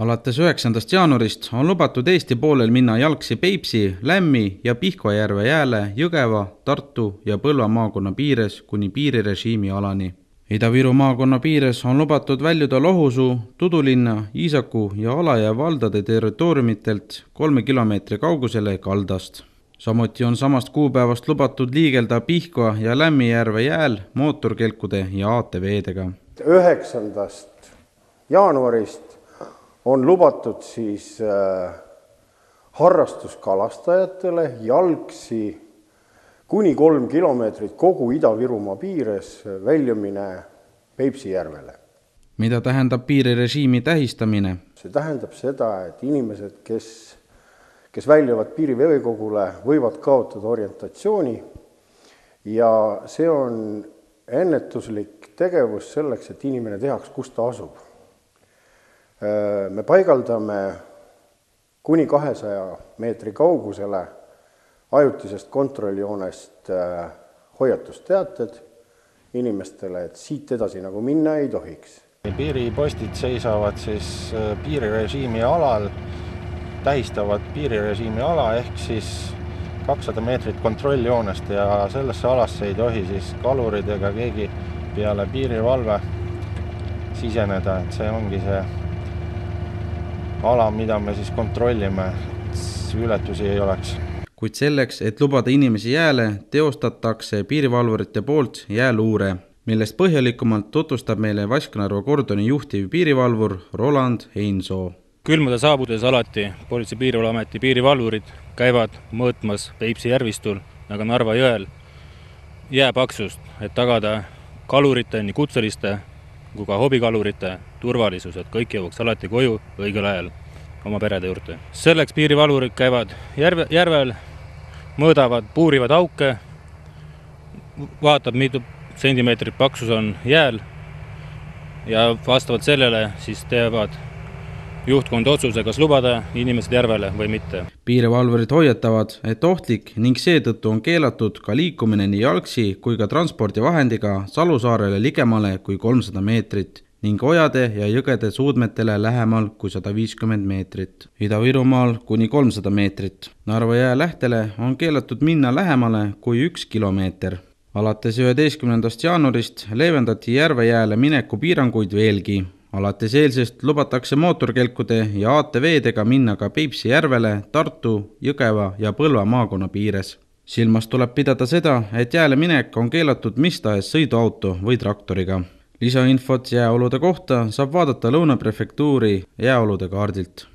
Alates 9. jaanuarist on lubatud Eesti poolel minna jalgsi Peipsi, Lämmi ja Pihkva järve jääle Jõgeva, Tartu ja Põlva maakonna piires kuni piirirežiimi alani. Ida-Viru maakonna piires on lubatud väljuda Lohusuu, Tudulinna, Iisaku ja Alajõe valdade territooriumitelt 3 kilomeetri kaugusele kaldast. Samuti on samast kuupäevast lubatud liigelda Pihkva ja Lämmi järve jääl mootorkelkude ja ATV-dega. 9. jaanuarist on lubatud harrastuskalastajatele jalgsi kuni 3 kilomeetrit kogu Ida-Virumaa piires väljumine Peipsi järvele. Mida tähendab piirirežiimi tähistamine? See tähendab seda, et inimesed, kes väljuvad piiriveekogule, võivad kaotada orientatsiooni ja see on ennetuslik tegevus selleks, et inimene teaks, kus ta asub. Me paigaldame kuni 200 meetri kaugusele ajutisest kontrolljoonest hoiatusteated inimestele, et siit edasi nagu minna ei tohiks. Piiripostid seisavad piirirežiimi alal, tähistavad piirirežiimi ala ehk 200 meetrit kontrolljoonest ja sellesse alasse ei tohi kalurid ega keegi peale piirivalve siseneda, et see ongi see ala, mida me kontrollime, et ületusi ei oleks. Kuid selleks, et lubada inimesi jääle, teostatakse piirivalvurite poolt jääluure, millest põhjalikumalt tutvustab meile Vasknarva kordoni juhtiv piirivalvur Roland Heinsoo. Külmade saabudes alati Politsei- ja Piirivalveameti piirivalvurid käivad mõõtmas Peipsi järvistul nagu Narva jõel jääpaksust, et tagada kalurite, nii kutseliste kui ka hobikalurite turvalisus, et kõik jõuaks alati koju õigel ajal oma perede juurde. Selleks piirivalvurid käivad järvel, mõõdavad, puurivad auke, vaatab, mitu sentimeetrit paksus on jääl ja vastavalt sellele teevad juhtkond otsuse, kas lubada inimesed järvele või mitte. Piirivalvurid hoiatavad, et ohtlik ning seetõttu on keelatud ka liikumine nii jalgsi kui ka transpordivahendiga Salusaarele ligemale kui 300 meetrit ning ojade ja jõgede suudmetele lähemal kui 150 meetrit. Ida-Virumaal kuni 300 meetrit. Narva jää lähtele on keelatud minna lähemale kui 1 kilomeeter. Alates 11. jaanuarist leevendati järve jääle mineku piiranguid veelgi. Alates eilsest lubatakse mootorkelkude ja ATV-dega minna ka Peipsi järvele, Tartu, Jõgeva ja Põlva maakonna piires. Silmas tuleb pidada seda, et jääle minek on keelatud mis tahes sõiduauto või traktoriga. Lisainfot jääolude kohta saab vaadata Lõuna prefektuuri jääolude kaardilt.